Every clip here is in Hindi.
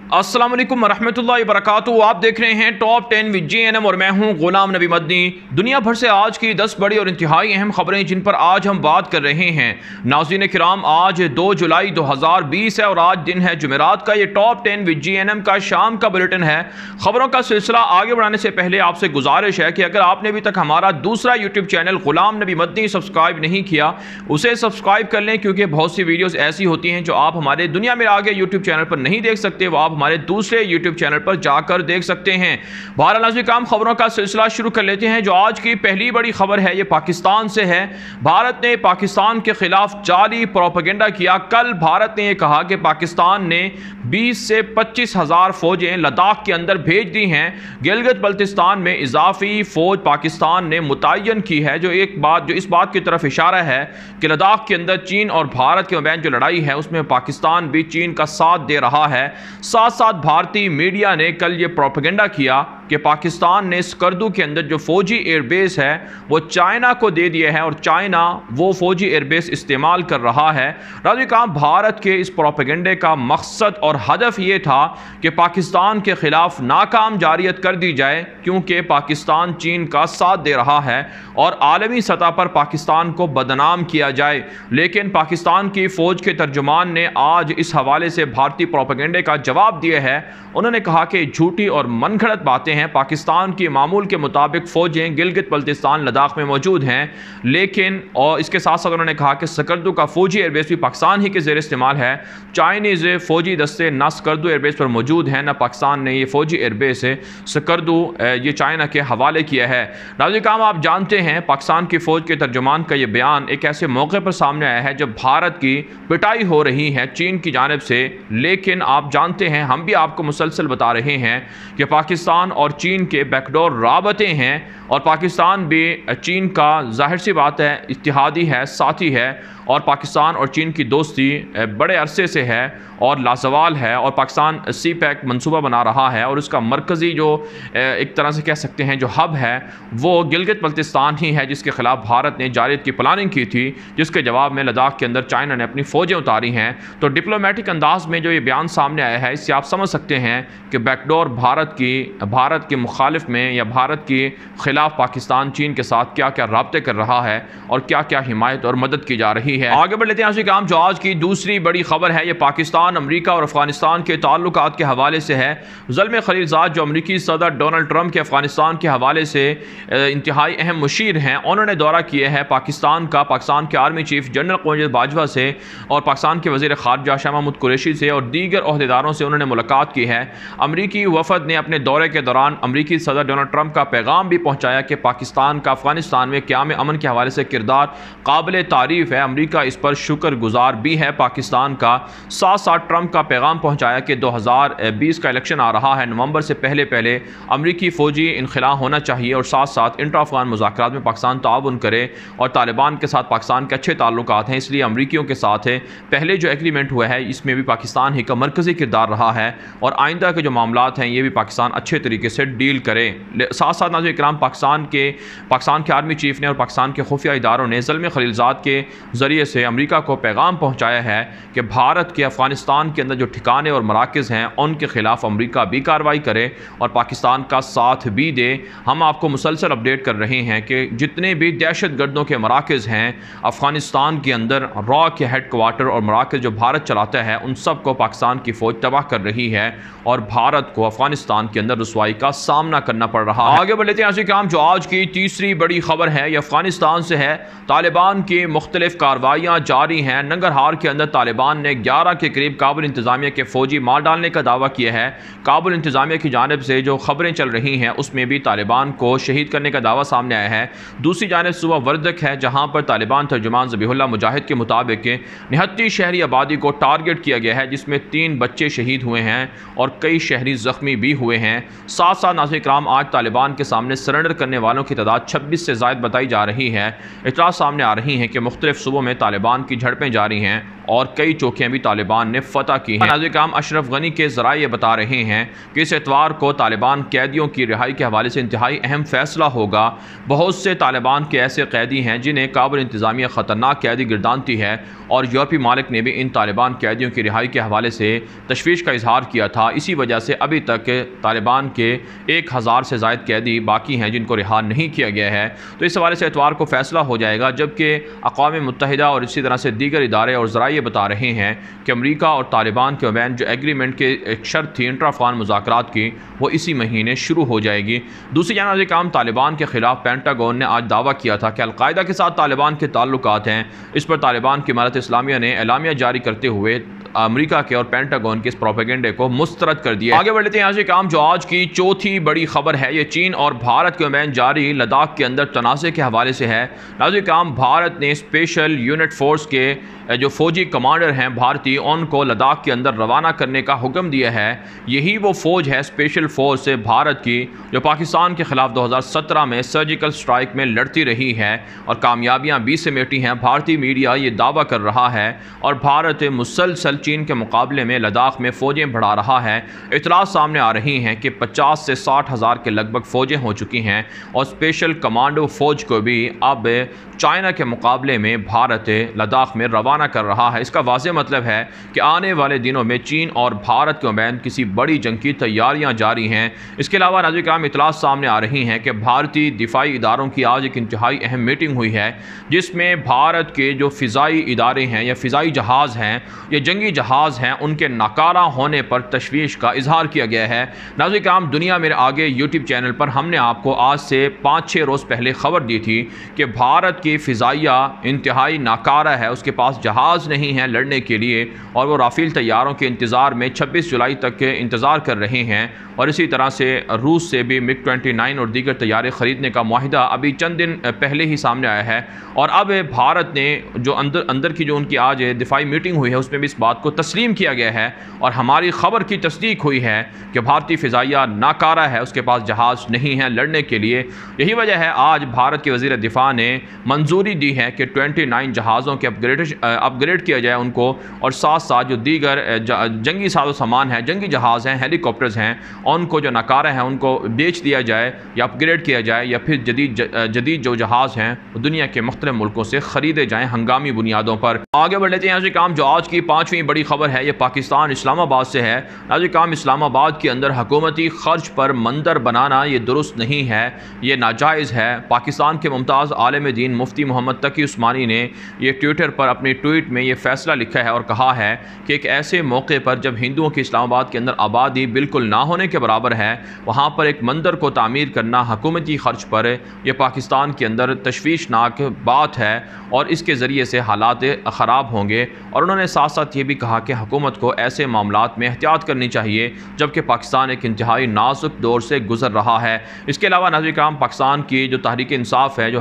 अस्सलाम वालेकुम रहमतुल्लाहि व बरकातुहू। आप देख रहे हैं टॉप 10 विद JNM और मैं हूं गुलाम नबी मदनी। दुनिया भर से आज की 10 बड़ी और इंतहाई अहम खबरें जिन पर आज हम बात कर रहे हैं। नाज़रीन किराम, आज 2 जुलाई 2020 है और आज दिन है जुमेरात का। ये टॉप 10 विद JNM का शाम का बुलेटिन है। खबरों का सिलसिला आगे बढ़ाने से पहले आपसे गुजारिश है कि अगर आपने अभी तक हमारा दूसरा YouTube channel Ghulam Nabi Madani subscribe नहीं किया, उसे सब्सक्राइब कर लें, क्योंकि बहुत सी वीडियोज़ ऐसी होती हैं जो आप हमारे दुनिया में आगे यूट्यूब चैनल पर नहीं देख सकते, वो आप हमारे दूसरे YouTube चैनल पर जाकर देख सकते हैं। बहरहाल नाज़रीन किराम, खबरों का सिलसिला शुरू कर लेते हैं। जो आज की पहली बड़ी खबर है ये पाकिस्तान से है। भारत ने पाकिस्तान के खिलाफ जाली प्रोपेगेंडा किया। कल भारत ने यह कहा कि पाकिस्तान ने 20 से 25 हज़ार फौजें लद्दाख के अंदर भेज दी हैं। गिलगित बल्तिस्तान में इजाफी फौज पाकिस्तान ने मुतय्यन की है, जो इस बात की तरफ इशारा है कि लद्दाख के अंदर चीन और भारत के मबैन जो लड़ाई है उसमें पाकिस्तान भी चीन का साथ दे रहा है। साथ साथ भारतीय मीडिया ने कल ये प्रोपेगेंडा किया कि पाकिस्तान ने स्कर्दू के अंदर जो फौजी एयरबेस है वो चाइना को दे दिया है और चाइना वो फौजी एयरबेस इस्तेमाल कर रहा है। नाज़रीन किराम, भारत के इस प्रोपेगेंडे का मकसद और हदफ ये था कि पाकिस्तान के खिलाफ नाकाम जारियत कर दी जाए, क्योंकि पाकिस्तान चीन का साथ दे रहा है और आलमी सतह पर पाकिस्तान को बदनाम किया जाए। लेकिन पाकिस्तान की फ़ौज के तर्जुमान ने आज इस हवाले से भारतीय प्रोपेगेंडे का जवाब दिया है। उन्होंने कहा कि झूठी और मनगढ़ंत बातें हैं। पाकिस्तान की मामूल के मुताबिक फ़ौजें गिलगित बल्तिस्तान लद्दाख में मौजूद हैं, लेकिन और इसके साथ साथ उन्होंने कहा कि स्कर्दू का फ़ौजी एयरबेस भी पाकिस्तान ही के ज़ेर इस्तेमाल है। चाइनीज़ फ़ौजी दस्ते न स्कर्दू एयरबेस पर मौजूद हैं, न पाकिस्तान ने ये फ़ौजी एयरबेस स्कर्दू ये चाइना के हवाले किया है। नाज़रीन किराम, आप जानते हैं पाकिस्तान की फ़ौज के तर्जुमान का ये बयान एक ऐसे मौके पर सामने आया है जब भारत की पिटाई हो रही है चीन की जानिब से। लेकिन आप जानते हैं, हम भी आपको मुसलसल बता रहे हैं कि पाकिस्तान और चीन के बैकडोर राबते हैं और पाकिस्तान भी चीन का जाहिर सी बात है इत्तेहादी है, साथी है, और पाकिस्तान और चीन की दोस्ती बड़े अरसे से है और लाजवाल है। और पाकिस्तान CPEC मनसूबा बना रहा है और उसका मरकज़ी जो एक तरह से कह सकते हैं जो हब है वो गिलगित बल्तिस्तान ही है, जिसके ख़िलाफ़ भारत ने जारियत की प्लानिंग की थी, जिसके जवाब में लद्दाख के अंदर चाइना ने अपनी फ़ौजें उतारी हैं। तो डिप्लोमेटिक अंदाज में जो ये बयान सामने आया है, इससे आप समझ सकते हैं कि बैकडोर भारत के मुखालिफ में या भारत के ख़िलाफ़ पाकिस्तान चीन के साथ क्या क्या राब्ते कर रहा है और क्या क्या हिमायत और मदद की जा रही है। आगे बढ़ लेते हैं काम। जो आज की दूसरी बड़ी खबर है ये पाकिस्तान, अमेरिका और अफगानिस्तान के ताल्लुकात के हवाले से है। ज़ल्म खलीलज़ाद जो अमेरिकी सदर डोनाल्ड ट्रंप के अफगानिस्तान के हवाले से इंतहाई अहम मुशीर हैं, उन्होंने दौरा किया है पाकिस्तान के army chief general Qureshi Bajwa से और पाकिस्तान के वज़ीर ख़ारजा शाह महमूद कुरैशी से और दीगर ओहदेदारों से उन्होंने मुलाकात की है। अमरीकी वफ़द ने अपने दौरे के दौरान अमरीकी सदर डोनाल्ड ट्रंप का पैगाम भी पहुँचाया कि पाकिस्तान का अफगानिस्तान में क़याम अमन के हवाले से किरदार काबिल तारीफ़ है। अमरीका इस पर शुक्रगुजार भी है पाकिस्तान का। साथ साथ ट्रंप का पैगाम पहुंचाया कि 2020 का इलेक्शन आ रहा है, नवंबर से पहले पहले अमरीकी फ़ौजी इनखला होना चाहिए और साथ साथ इंटर अफगान मुज़ाकरात में पाकिस्तान ताउन करे और तालिबान के साथ पाकिस्तान के अच्छे ताल्लुकात हैं, इसलिए अमरीकियों के साथ है पहले जो एग्रीमेंट हुआ है इसमें भी पाकिस्तान ही का मरकज़ी किरदार रहा है और आइंदा के जो मामलात हैं ये भी पाकिस्तान अच्छे तरीके से डील करे। साथ साथ नाज़रीन किराम, पाकिस्तान के आर्मी चीफ ने और पाकिस्तान के खुफिया इदारों ने ज़ल्म खलीलज़ाद के ज़रिए से अमेरिका को पैगाम पहुंचाया है कि भारत के अफ़गानिस्तान के अंदर जो ठिकाने और मराकज़ हैं उनके ख़िलाफ़ अमेरिका भी कार्रवाई करे और पाकिस्तान का साथ भी दे। हम आपको मुसलसल अपडेट कर रहे हैं कि जितने भी दहशत गर्दों के मराकज़ हैं अफ़गानिस्तान के अंदर, रॉ के हेड क्वार्टर और मराकज़ जो भारत चलाता है, उन सब को पाकिस्तान की फ़ौज तबाह कर रही है और भारत को अफ़गानिस्तान के अंदर रुसवाई का सामना करना पड़ रहा है। आगे बढ़ लेते हैं काम। जो आज की तीसरी बड़ी खबर है यह अफ़गानिस्तान से है। तालिबान की मुख्तलिफ कार्रवाइयाँ जारी हैं। नंगरहार के अंदर तालिबान ने 11 के करीब काबुल इंतज़ामिया के फ़ौजी मार डालने का दावा किया है। काबुल इंतज़ामिया की जानिब से जो खबरें चल रही हैं उसमें भी तालिबान को शहीद करने का दावा सामने आया है। दूसरी जानिब सुबह वर्दक है जहाँ पर तालिबान तर्जुमान ज़बीहुल्लाह मुजाहिद के मुताबिक 69 शहरी आबादी को टारगेट किया गया है, जिसमें 3 बच्चे शहीद हुए हैं और कई शहरी ज़ख्मी भी हुए हैं। साथ साथ नाज़रीन किराम, आज तालिबान के सामने सरेंडर करने वालों की तादाद 26 से ज़ायद बताई जा रही है। इतला सामने आ रही हैं कि मुख्तलिफ सूबों में तालिबान की झड़पें जारी हैं और कई चौकियाँ भी तालिबान ने फतह की हैं। नाज़िर-ए-किराम, अशरफ गनी के ज़राए ये बता रहे हैं कि इस एतवार को तालिबान कैदियों की रिहाई के हवाले से इंतहाई अहम फैसला होगा। बहुत से तालिबान के ऐसे कैदी हैं जिन्हें काबुल इंतज़ामिया ख़तरनाक कैदी गिरदानती है और यूरोपीय मालिक ने भी इन तालिबान कैदियों की रिहाई के हवाले से तशवीश का इजहार किया था। इसी वजह से अभी तक तालिबान के 1000 से ज़ायद कैदी बाकी हैं जिनको रिहा नहीं किया गया है। तो इस हवाले से एतवार को फैसला हो जाएगा, जबकि अक़वाम मुत्तहिदा और इसी तरह से दीगर इदारे और ज़राए बता रहे हैं कि अमरीका और तालिबान के बैन जो एग्रीमेंट के एक शर्त थी इंटर अफ़गान मुज़ाकरात की, वो इसी महीने शुरू हो जाएगी। दूसरी जानिब काम तालिबान के ख़िलाफ़ पेंटागन ने आज दावा किया था कि अलकायदा के साथ तालिबान के ताल्लुकात हैं। इस पर तालिबान की इमारत इस्लामिया ने एलामिया जारी करते हुए अमेरिका के और पेंटागन के इस प्रोपेगेंडे को मुस्तरद कर दिया। आगे बढ़ लेते हैं यहाँ से काम जो आज की चौथी बड़ी खबर है, ये चीन और भारत के बैन जारी लद्दाख के अंदर तनाज़े के हवाले से है। नाज़िर काम, भारत ने स्पेशल यूनिट फोर्स के जो फ़ौजी कमांडर हैं भारतीय, उनको लद्दाख के अंदर रवाना करने का हुक्म दिया है। यही वो फ़ौज है स्पेशल फोर्स भारत की जो पाकिस्तान के ख़िलाफ़ 2017 में सर्जिकल स्ट्राइक में लड़ती रही है और कामयाबियाँ भी समेटी हैं। भारतीय मीडिया ये दावा कर रहा है और भारत मुसलसल चीन के मुकाबले में लद्दाख में फ़ौजें बढ़ा रहा है। इतलात सामने आ रही हैं कि 50 से 60 हज़ार के लगभग फ़ौजें हो चुकी हैं और स्पेशल कमांडो फ़ौज को भी अब चाइना के मुकाबले में भारत लद्दाख में रवाना कर रहा है। इसका वाज़ेह मतलब है कि आने वाले दिनों में चीन और भारत के बैन किसी बड़ी जंग की तैयारियां जारी हैं। इसके अलावा नाज़िर-ए-किराम, इतलात सामने आ रही हैं कि भारतीय दिफाई इदारों की आज एक इंतहाई अहम मीटिंग हुई है, जिसमें भारत के जो फ़िज़ाई इदारे हैं या फ़िज़ाई जहाज़ हैं या जंगी जहाज़ हैं, उनके नाकारा होने पर तशवीश का इजहार किया गया है। नाज़िर-ए-किराम, दुनिया मेरे आगे यूट्यूब चैनल पर हमने आपको आज से 5-6 रोज़ पहले ख़बर दी थी कि भारत की फ़िज़ाइया इंतहाई नाकारा है, उसके पास जहाज़ नहीं है लड़ने के लिए और वो राफ़ेल तैयारों के इंतज़ार में 26 जुलाई तक के इंतज़ार कर रहे हैं। और इसी तरह से रूस से भी MiG-29 और दीगर तैयारे ख़रीदने का मुआहिदा अभी चंद दिन पहले ही सामने आया है। और अब भारत ने जो अंदर की जो उनकी आज दिफाई मीटिंग हुई है उसमें भी इस बात को तस्लीम किया गया है और हमारी ख़बर की तस्दीक हुई है कि भारतीय फ़िज़ाइया नाकारा है, उसके पास जहाज़ नहीं है लड़ने के लिए। यही वजह है आज भारत के वज़ीर दिफ़ा ने मंजूरी दी है कि 29 जहाज़ों के अपग्रेड किया जाए उनको, और साथ साथ जो दीगर जंगी साजो सामान है, जंगी जहाज़ हैं, हेलीकॉप्टर्स हैं, उनको जो नाकारा हैं उनको बेच दिया जाए या अपग्रेड किया जाए या फिर जदीद जो जहाज़ हैं वो दुनिया के मुख्तलिफ मुल्कों से ख़रीदे जाएँ हंगामी बुनियादों पर। आगे बढ़ लेते हैं यहाँ से काम जो आज की 5वीं बड़ी खबर है, ये पाकिस्तान इस्लामाबाद से है। आज काम इस्लामाबाद के अंदर हुकूमती ख़र्च पर मंदिर बनाना ये दुरुस्त नहीं है, ये नाजायज़ है। पाकिस्तान के मुमताज़ आलिम दीन मुफ्ती मोहम्मद तकी उस्मानी ने ये ट्विटर पर अपने ट्वीट में ये फ़ैसला लिखा है और कहा है कि एक ऐसे मौके पर जब हिंदुओं की इस्लामाबाद के अंदर आबादी बिल्कुल ना होने के बराबर है, वहाँ पर एक मंदिर को तामीर करना हुकूमती ख़र्च पर यह पाकिस्तान के अंदर तशवीशनाक बात है और इसके ज़रिए से हालात ख़राब होंगे। और उन्होंने साथ साथ ये भी कहा कि हुकूमत को ऐसे मामलात में एहतियात करनी चाहिए जबकि पाकिस्तान एक इंतहाई नाजुक दौर से गुजर रहा है। इसके अलावा नाज़िर-ए-किराम, पाकिस्तान की जो तहरीक इंसाफ है, जो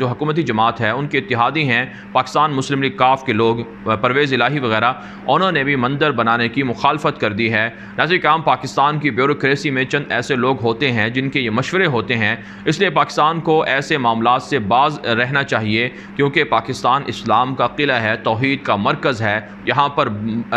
हुकूमती जमात है, उनके इत्तिहादी हैं पाकिस्तान मुस्लिम लीग काफ के लोग, परवेज़ इलाही वगैरह, उन्होंने भी मंदिर बनाने की मुखालफत कर दी है। नाज़िर-ए-किराम, पाकिस्तान की ब्यूरोक्रेसी में चंद ऐसे लोग होते हैं जिनके ये मशवरे होते हैं, इसलिए पाकिस्तान को ऐसे मामलात से बाज रहना चाहिए क्योंकि पाकिस्तान इस्लाम का किला है, तौहीद का मरकज़ है। यहाँ पर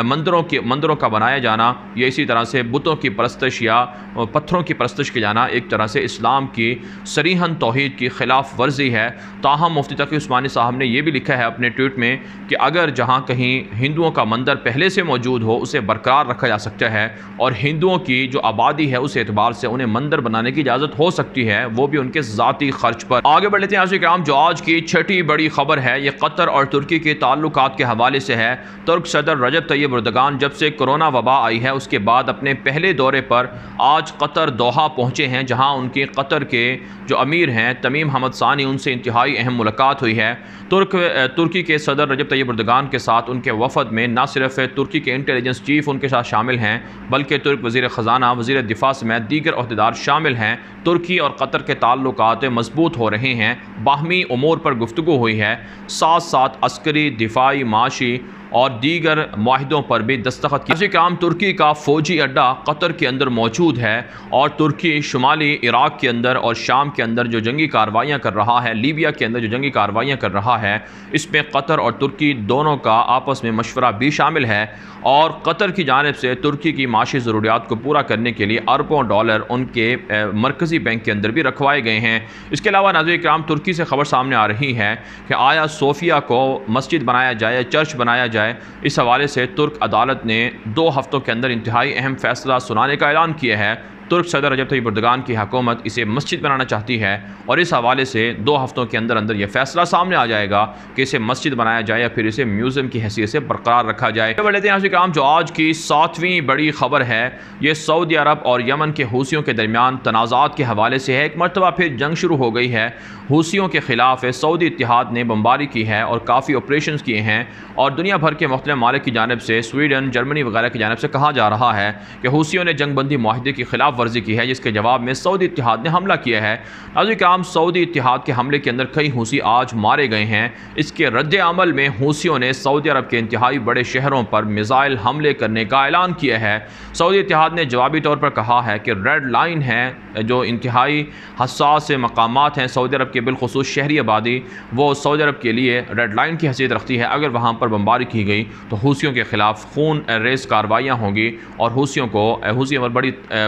मंदिरों का बनाया जाना या इसी तरह से बुतों की परस्तश या पत्थरों की परस्तश के जाना एक तरह से इस्लाम की सरीहन तौहीद की ख़िलाफ़ वर्जी है। ताहम मुफ्ती तकी उस्मानी साहब ने यह भी लिखा है अपने ट्वीट में कि अगर जहाँ कहीं हिंदुओं का मंदिर पहले से मौजूद हो उसे बरकरार रखा जा सकता है और हिंदुओं की जो आबादी है उस एतबार से उन्हें मंदिर बनाने की इजाज़त हो सकती है, वो भी उनके ज़ाती खर्च पर। आगे बढ़ लेते हैं नाज़िर-ए-किराम, जो आज की छठी बड़ी खबर है ये कतर और तुर्की के ताल्लुकात के हवाले से है। तुर्क सदर रजब तैयब एर्दोगान जब से कोरोना वबा आई है उसके बाद अपने पहले दौरे पर आज कतर दोहा पहुँचे हैं, जहाँ उनके कतर के जो अमीर हैं तमीम हमद सानी, उनसे इंतहाई अहम मुलाकात हुई है। तुर्की के सदर रजब तैयब एर्दोगान के साथ उनके वफद में न सिर्फ तुर्की के इंटेलिजेंस चीफ उनके साथ शामिल हैं बल्कि तुर्क वज़ीर ख़जाना, वज़ीर दिफ़ा समेत दीगर अहदेदार शामिल हैं। तुर्की और कतर के ताल्लुकात मजबूत हो रहे हैं, बाहमी उमूर पर गुफ्तगू हुई है, साथ साथ अस्करी, दिफाई, माशी और दीगर माहिदों पर भी दस्तखत किए। काम तुर्की का फौजी अड्डा कतर के अंदर मौजूद है और तुर्की शुमाली इराक के अंदर और शाम के अंदर जो जंगी कार्रवाइयाँ कर रहा है, लीबिया के अंदर जो जंगी कार्रवाइयाँ कर रहा है, इसमें कतर और तुर्की दोनों का आपस में मशवरा भी शामिल है और कतर की जानिब से तुर्की की माशी ज़रूरियात को पूरा करने के लिए अरबों डॉलर उनके मरकज़ी बैंक के अंदर भी रखवाए गए हैं। इसके अलावा नाज़रीन किराम, तुर्की से खबर सामने आ रही है कि आया सोफिया को मस्जिद बनाया जाए, चर्च बनाया जाए। इस हवाले से तुर्क अदालत ने 2 हफ्तों के अंदर इंतहाई अहम फैसला सुनाने का ऐलान किया है। तुर्क सदर रजब तय्यिप एर्दोगान की हुकूमत इसे मस्जिद बनाना चाहती है और इस हवाले से 2 हफ्तों के अंदर अंदर यह फैसला सामने आ जाएगा कि इसे मस्जिद बनाया जाए या फिर इसे म्यूज़ियम की हैसियत से बरकरार रखा जाए। बढ़ लेते हैं नाज़रीन किराम, जो आज की 7वीं बड़ी खबर है, ये सऊदी अरब और यमन के हूसियों के दरमियान तनाज़ात के हवाले से है। एक मरतबा फिर जंग शुरू हो गई है। हूसियों के ख़िलाफ़ सऊदी इत्तिहाद ने बमबारी की है और काफ़ी ऑपरेशन किए हैं और दुनिया भर के मुख्तलिफ मालिक की जानिब से, स्वीडन, जर्मनी वगैरह की जानिब से कहा जा रहा है कि हूसियों ने जंगबंदी माहिदे की खिलाफ वर्जी की है, जिसके जवाब में सऊदी इत्तिहाद ने हमला किया है। नाज़रीन किराम, सऊदी इत्तिहाद के हमले के अंदर कई हूसी आज मारे गए हैं। इसके रद्द अमल में हूसियों ने सऊदी अरब के इंतहाई बड़े शहरों पर मिसाइल हमले करने का ऐलान किया है। सऊदी इत्तिहाद ने जवाबी तौर पर कहा है कि रेड लाइन है, जो इंतहाई हसास मकामात हैं सऊदी अरब के, बिलखुसूस शहरी आबादी, वो सऊदी अरब के लिए रेड लाइन की हैसियत रखती है। अगर वहाँ पर बमबारी की गई तो हूसियों के ख़िलाफ़ खून रेज़ कार्रवाइयाँ होंगी और हूसियों पर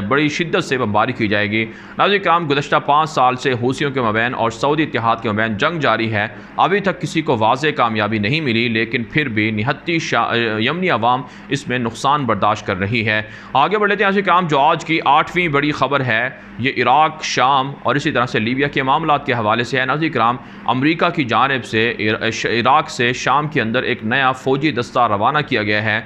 बड़ी शिद्दत से बमबारी की जाएगी। नाज़रीन किराम, गुज़श्ता 5 साल से हूसियों के मबैन और सऊदी इत्तिहाद के मबैन जंग जारी है। अभी तक किसी को वाज़ेह कामयाबी नहीं मिली, लेकिन फिर भी निहत्ती यमनी अवाम इसमें नुकसान बर्दाश्त कर रही है। आगे बढ़ लेते हैं नाज़रीन किराम, जो आज की 8वीं बड़ी खबर है, ये इराक, शाम और इसी तरह से लीबिया के मामलात के हवाले से है। नाज़रीन किराम, अमरीका की जानिब से इराक से शाम के अंदर एक नया फ़ौजी दस्ता रवाना किया गया है।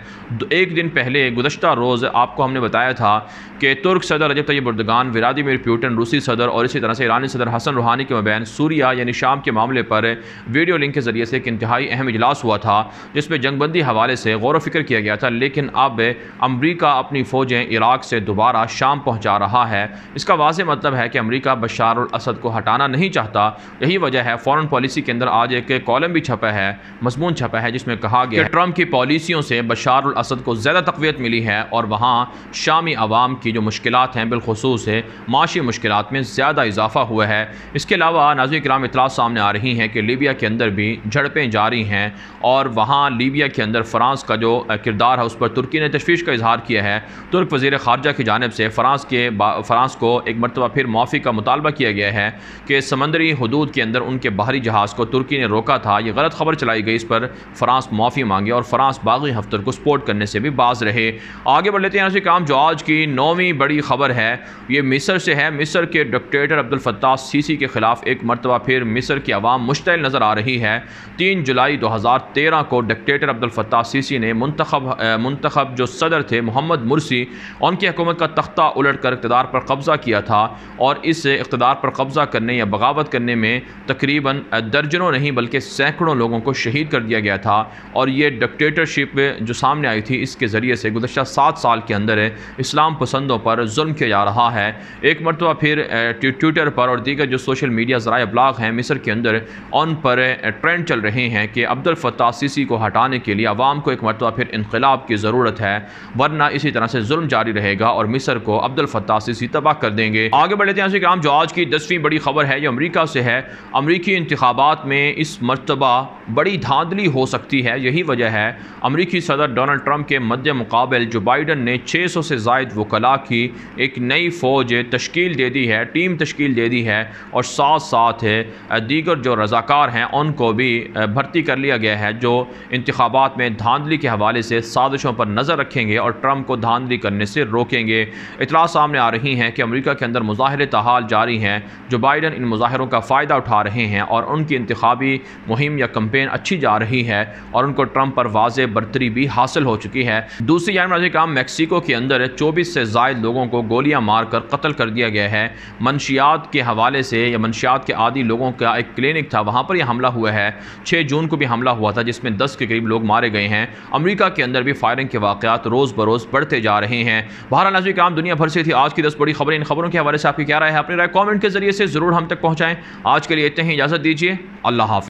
एक दिन पहले गुज़श्ता रोज़ आपको हमने बताया था कि तुर्क सदर रजब तय्यिप एर्दोगान, व्लादिमीर पुतिन रूसी सदर और इसी तरह से ईरानी सदर हसन रूहानी के मबैन सूरिया यानी शाम के मामले पर वीडियो लिंक के ज़रिए से एक इंतहाई अहम इजलास हुआ था, जिसमें जंगबंदी हवाले से गौर व फिक्र किया गया था। लेकिन अब अमरीका अपनी फ़ौजें इराक से दोबारा शाम पहुँचा रहा है। इसका वाज़ेह मतलब है कि अमरीका बशार अल असद को हटाना नहीं चाहता। यही वजह है फ़ॉरेन पॉलिसी के अंदर आज एक कॉलम भी छपा है, मजमून छपा है, जिसमें कहा गया कि ट्रंप की पॉलिसियों से बशार अल असद को ज़्यादा तक़वियत मिली है और वहाँ शामी अवाम की जो मुश्किलात हैं, बिलखुसूस माशी मुश्किलात में ज़्यादा इजाफा हुआ है। इसके अलावा नाज़रीन किराम, इतलात सामने आ रही हैं कि लीबिया के अंदर भी झड़पें जारी हैं और वहाँ लीबिया के अंदर फ़्रांस का जो किरदार है उस पर तुर्की ने तशवीश का इजहार किया है। तुर्क वज़ीर ख़ारजा की जानिब से फ़्रांस को एक मरतबा फिर माफ़ी का मुतालबा किया गया है कि समंदरी हदूद के अंदर उनके बाहरी जहाज़ को तुर्की ने रोका था। ये गलत खबर चलाई गई, इस पर फ़्रांस माफ़ी मांगे और फ़्रांस बागी हफ्तर को सपोर्ट करने से भी बाज रहे। आगे बढ़ लेते हैं नाज़रीन किराम, जो आज की 9वीं बड़ी खबर है, ये मिस्र से है। मिस्र के डिक्टेटर अब्दुल फत्ताह सीसी के ख़िलाफ़ एक मरतबा फिर मिस्र की आवाम मुश्तइल नज़र आ रही है। 3 जुलाई 2013 को डिक्टेटर अब्दुल फत्ताह सीसी ने मुंतखब जो सदर थे मोहम्मद मुर्सी, उनकी हुकूमत का तख्ता उलट कर इक़्तिदार पर कब्ज़ा किया था और इस इक़्तिदार पर कब्ज़ा करने या बगावत करने में तकरीबन दर्जनों नहीं बल्कि सैकड़ों लोगों को शहीद कर दिया गया था। और ये डिक्टेटरशिप जो सामने आई थी, इसके ज़रिए से गुज़श्ता 7 साल के अंदर इस्लाम पसंदों पर जुल्म किया जा रहा है। एक मरतबा फिर ट्विटर पर और दीगर जो सोशल मीडिया ज़राए अबलाग हैं मिस्र के अंदर, उन पर ट्रेंड चल रहे हैं कि अब्दुल फत्ताह सीसी को हटाने के लिए अवाम को एक मरतबा फिर इनक़िलाब की ज़रूरत है, वरना इसी तरह से जुल्म जारी रहेगा और मिस्र को अब्दुल फत्ताह सीसी तबाह कर देंगे। आगे बढ़ लेते हैं नाज़रीन किराम, जो आज की 10वीं बड़ी खबर है, ये अमरीका से है। अमरीकी इंतखाबात में इस मरतबा बड़ी धांधली हो सकती है। यही वजह है अमरीकी सदर डोनाल्ड ट्रंप के मद्दे मुकाबल जो बाइडन ने 600 से ज़ायद वकला की एक नई फ़ौज तश्कील दे दी है, टीम तश्कील दे दी है और साथ साथ दीगर जो रज़ाकार हैं उनको भी भर्ती कर लिया गया है, जो इंतखाबात में धांधली के हवाले से साजिशों पर नज़र रखेंगे और ट्रंप को धांधली करने से रोकेंगे। इतला सामने आ रही हैं कि अमरीका के अंदर मुज़ाहरे ताहाल जारी हैं। जो बाइडन इन मुज़ाहरों का फ़ायदा उठा रहे हैं और उनकी इंतखाबी मुहिम या कैंपेन अच्छी जा रही है और उनको ट्रंप पर वाज़े बर्तरी भी हासिल हो चुकी है। दूसरी जानब नाज़रीन किराम, मैक्सिको के अंदर 24 से ज़ायद लोगों को गोलियां मारकर कत्ल कर दिया गया है। मंशियात के हवाले से या मंशियात के आदी लोगों का एक क्लिनिक था, वहाँ पर यह हमला हुआ है। 6 जून को भी हमला हुआ था जिसमें 10 के करीब लोग मारे गए हैं। अमरीका के अंदर भी फायरिंग के वाक़यात रोज़ बरोज़ बढ़ते जा रहे हैं। बहरहाल नाज़रीन किराम, दुनिया भर से थी आज की 10 बड़ी खबरें। इन खबरों के हवाले से आपकी क्या राय है? अपनी राय कॉमेंट के जरिए से ज़रूर हम तक पहुँचाएँ। आज के लिए इतने ही, इजाज़त दीजिए। अल्लाह हाफ़िज़।